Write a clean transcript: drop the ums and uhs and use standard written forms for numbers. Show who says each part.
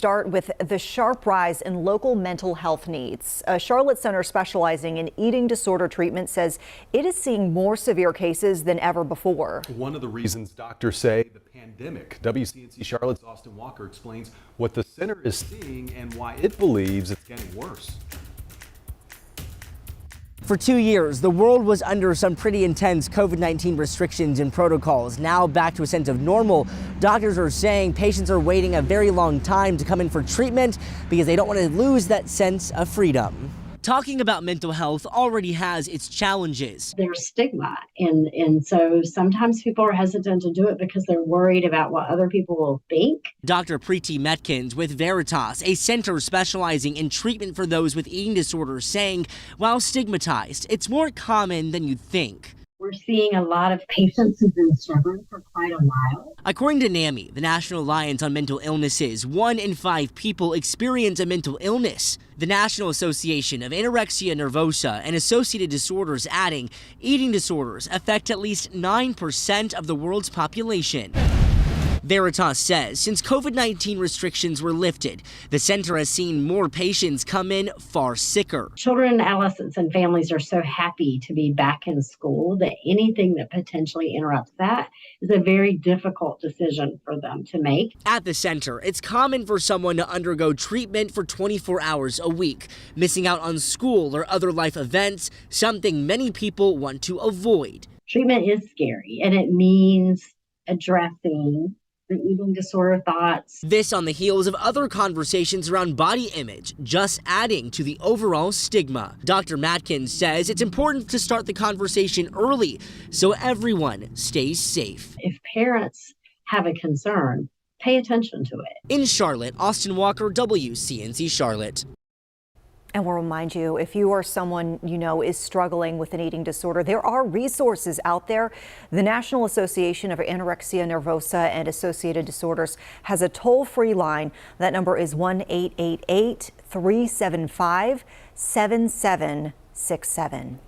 Speaker 1: start with the sharp rise in local mental health needs. A Charlotte center specializing in eating disorder treatment says it is seeing more severe cases than ever before.
Speaker 2: One of the reasons doctors say the pandemic. WCNC Charlotte's Austin Walker explains what the center is seeing and why it believes it's getting worse.
Speaker 3: For 2 years, the world was under some pretty intense COVID-19 restrictions and protocols. Now back to a sense of normal, doctors are saying patients are waiting a very long time to come in for treatment because they don't want to lose that sense of freedom. Talking about mental health already has its challenges.
Speaker 4: There's stigma, and so sometimes people are hesitant to do it because they're worried about what other people will think.
Speaker 3: Dr. Preeti Matkins with Veritas, a center specializing in treatment for those with eating disorders, saying while stigmatized, it's more common than you'd think.
Speaker 4: We're seeing a lot of patients who've been struggling for quite a while.
Speaker 3: According to NAMI, the National Alliance on Mental Illnesses, 1 in 5 people experience a mental illness. The National Association of Anorexia Nervosa and Associated Disorders adding eating disorders affect at least 9% of the world's population. Veritas says since COVID-19 restrictions were lifted, the center has seen more patients come in far sicker.
Speaker 4: Children, adolescents, and families are so happy to be back in school that anything that potentially interrupts that is a very difficult decision for them to make.
Speaker 3: At the center, it's common for someone to undergo treatment for 24 hours a week, missing out on school or other life events, something many people want to avoid.
Speaker 4: Treatment is scary, and it means addressing the eating disorder thoughts.
Speaker 3: This on the heels of other conversations around body image, just adding to the overall stigma. Dr. Matkins says it's important to start the conversation early so everyone stays safe.
Speaker 4: If parents have a concern, pay attention to it.
Speaker 3: In Charlotte, Austin Walker, WCNC Charlotte.
Speaker 1: And we'll remind you, if you or someone you know is struggling with an eating disorder, there are resources out there. The National Association of Anorexia Nervosa and Associated Disorders has a toll-free line. That number is 1-888-375-7767.